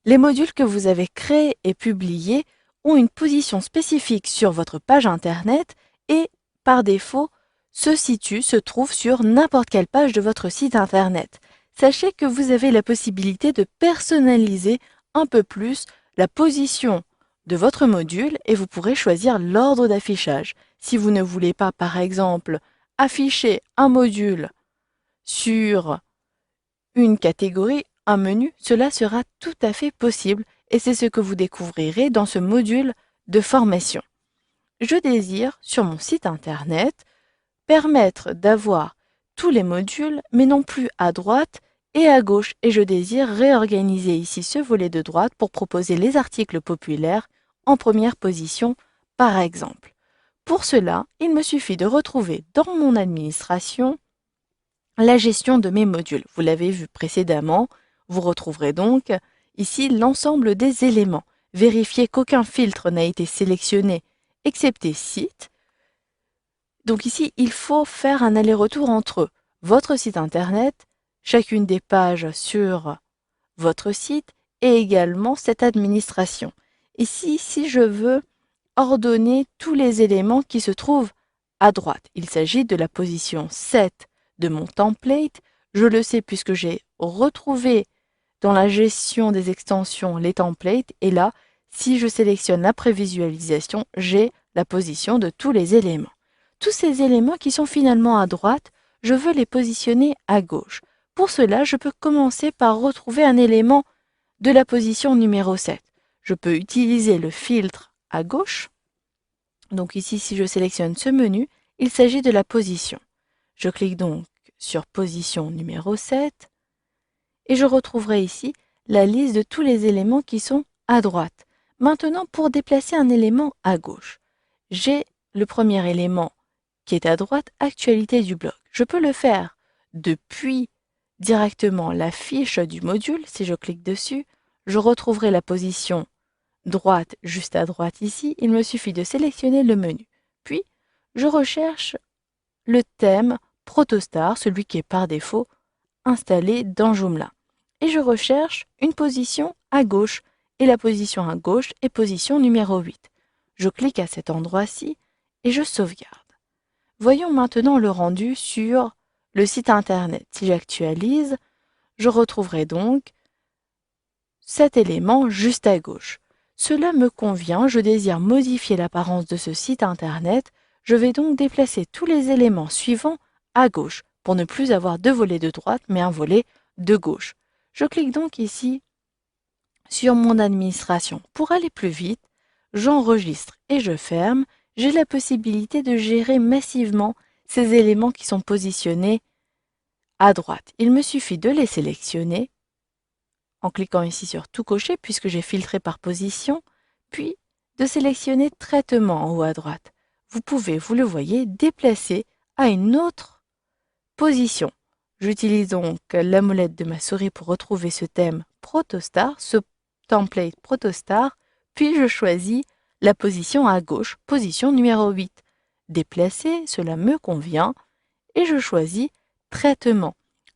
Les modules que vous avez créés et publiés ont une position spécifique sur votre page Internet et, par défaut, se trouvent sur n'importe quelle page de votre site Internet. Sachez que vous avez la possibilité de personnaliser un peu plus la position de votre module et vous pourrez choisir l'ordre d'affichage. Si vous ne voulez pas, par exemple, afficher un module sur une catégorie, un menu, cela sera tout à fait possible et c'est ce que vous découvrirez dans ce module de formation. Je désire, sur mon site internet, permettre d'avoir tous les modules, mais non plus à droite et à gauche. Et je désire réorganiser ici ce volet de droite pour proposer les articles populaires en première position, par exemple. Pour cela, il me suffit de retrouver dans mon administration la gestion de mes modules. Vous l'avez vu précédemment, vous retrouverez donc ici l'ensemble des éléments. Vérifiez qu'aucun filtre n'a été sélectionné, excepté site. Donc ici, il faut faire un aller-retour entre votre site internet, chacune des pages sur votre site et également cette administration. Ici, si je veux ordonner tous les éléments qui se trouvent à droite, il s'agit de la position 7 de mon template. Je le sais puisque j'ai retrouvé dans la gestion des extensions les templates et là, si je sélectionne la prévisualisation, j'ai la position de tous les éléments. Tous ces éléments qui sont finalement à droite, je veux les positionner à gauche. Pour cela, je peux commencer par retrouver un élément de la position numéro 7. Je peux utiliser le filtre à gauche. Donc ici, si je sélectionne ce menu, il s'agit de la position. Je clique donc sur position numéro 7 et je retrouverai ici la liste de tous les éléments qui sont à droite. Maintenant, pour déplacer un élément à gauche, j'ai le premier élément qui est à droite, actualité du blog. Je peux le faire depuis directement la fiche du module. Si je clique dessus, je retrouverai la position droite juste à droite ici. Il me suffit de sélectionner le menu. Puis, je recherche le thème Protostar, celui qui est par défaut installé dans Joomla. Et je recherche une position à gauche. Et la position à gauche est position numéro 8. Je clique à cet endroit-ci et je sauvegarde. Voyons maintenant le rendu sur le site internet. Si j'actualise, je retrouverai donc cet élément juste à gauche. Cela me convient, je désire modifier l'apparence de ce site internet. Je vais donc déplacer tous les éléments suivants à gauche pour ne plus avoir deux volets de droite mais un volet de gauche. Je clique donc ici sur mon administration. Pour aller plus vite, j'enregistre et je ferme. J'ai la possibilité de gérer massivement ces éléments qui sont positionnés à droite. Il me suffit de les sélectionner en cliquant ici sur tout cocher puisque j'ai filtré par position, puis de sélectionner traitement en haut à droite. Vous pouvez, vous le voyez, déplacer à une autre position. J'utilise donc la molette de ma souris pour retrouver ce thème Protostar, ce template Protostar, puis je choisis la position à gauche, position numéro 8. Déplacer, cela me convient, et je choisis Traitement.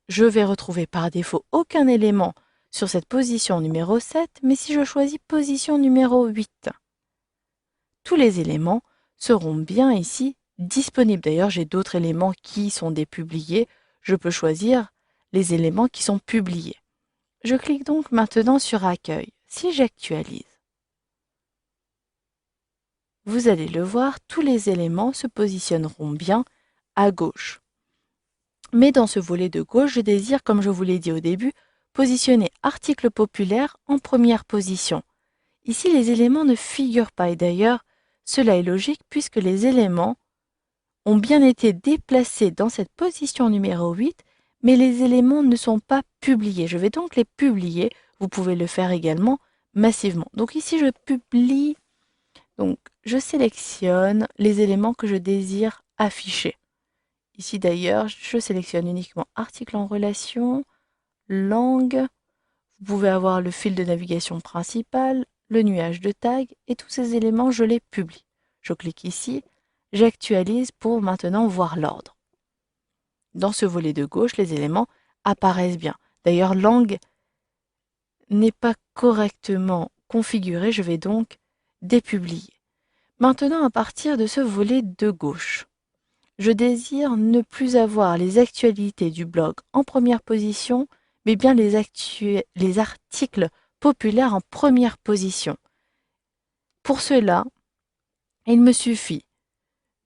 Je vais retrouver par défaut aucun élément sur cette position numéro 7, mais si je choisis position numéro 8, tous les éléments seront bien ici disponibles. D'ailleurs, j'ai d'autres éléments qui sont dépubliés. Je peux choisir les éléments qui sont publiés. Je clique donc maintenant sur Accueil. Si j'actualise, vous allez le voir, tous les éléments se positionneront bien à gauche. Mais dans ce volet de gauche, je désire, comme je vous l'ai dit au début, positionner article populaire en première position. Ici, les éléments ne figurent pas et d'ailleurs, cela est logique puisque les éléments ont bien été déplacés dans cette position numéro 8, mais les éléments ne sont pas publiés. Je vais donc les publier. Vous pouvez le faire également massivement. Donc ici, je publie. Donc, je sélectionne les éléments que je désire afficher. Ici d'ailleurs, je sélectionne uniquement article en relation, langue. Vous pouvez avoir le fil de navigation principal, le nuage de tag et tous ces éléments, je les publie. Je clique ici, j'actualise pour maintenant voir l'ordre. Dans ce volet de gauche, les éléments apparaissent bien. D'ailleurs, langue n'est pas correctement configuré, je vais donc dépublier. Maintenant, à partir de ce volet de gauche, je désire ne plus avoir les actualités du blog en première position, mais bien les articles populaires en première position. Pour cela, il me suffit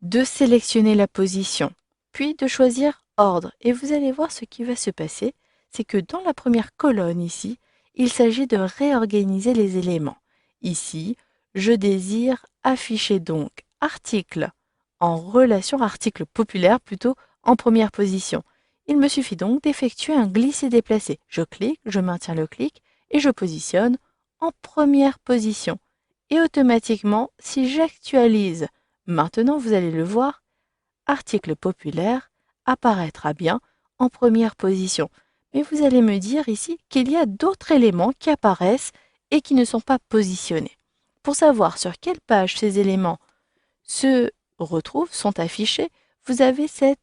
de sélectionner la position, puis de choisir ordre. Et vous allez voir ce qui va se passer, c'est que dans la première colonne ici, il s'agit de réorganiser les éléments. Ici, je désire afficher donc article en relation, article populaire plutôt, en première position. Il me suffit donc d'effectuer un glisser-déplacer. Je clique, je maintiens le clic et je positionne en première position. Et automatiquement, si j'actualise, maintenant vous allez le voir, article populaire apparaîtra bien en première position. Mais vous allez me dire ici qu'il y a d'autres éléments qui apparaissent et qui ne sont pas positionnés. Pour savoir sur quelle page ces éléments se retrouvent, sont affichés, vous avez cette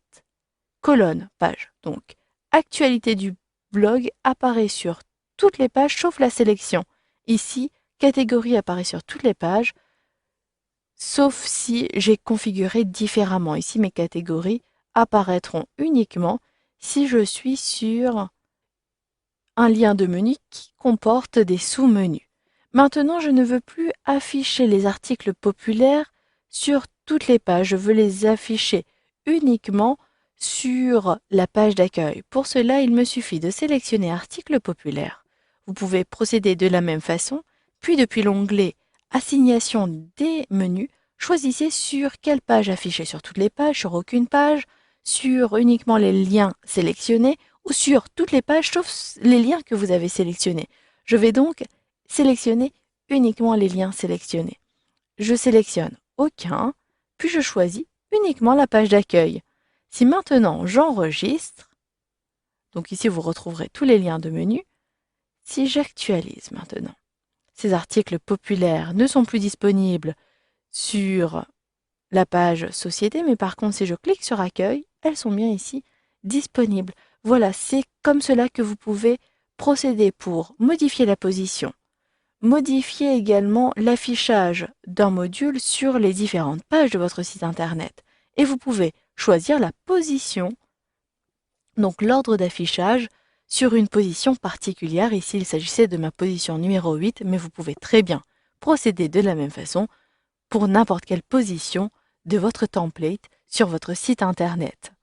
colonne page. Donc, actualité du blog apparaît sur toutes les pages sauf la sélection. Ici, catégorie apparaît sur toutes les pages, sauf si j'ai configuré différemment. Ici, mes catégories apparaîtront uniquement si je suis sur un lien de menu qui comporte des sous-menus. Maintenant, je ne veux plus afficher les articles populaires sur toutes les pages. Je veux les afficher uniquement sur la page d'accueil. Pour cela, il me suffit de sélectionner Articles populaires. Vous pouvez procéder de la même façon, puis depuis l'onglet Assignation des menus, choisissez sur quelle page afficher, sur toutes les pages, sur aucune page, sur uniquement les liens sélectionnés ou sur toutes les pages sauf les liens que vous avez sélectionnés. Je vais donc sélectionner uniquement les liens sélectionnés. Je sélectionne aucun, puis je choisis uniquement la page d'accueil. Si maintenant j'enregistre, donc ici vous retrouverez tous les liens de menu, si j'actualise maintenant, ces articles populaires ne sont plus disponibles sur la page Société, mais par contre si je clique sur Accueil, elles sont bien ici disponibles. Voilà, c'est comme cela que vous pouvez procéder pour modifier la position, modifier également l'affichage d'un module sur les différentes pages de votre site internet. Et vous pouvez choisir la position, donc l'ordre d'affichage, sur une position particulière. Ici, il s'agissait de ma position numéro 8, mais vous pouvez très bien procéder de la même façon pour n'importe quelle position de votre template sur votre site internet.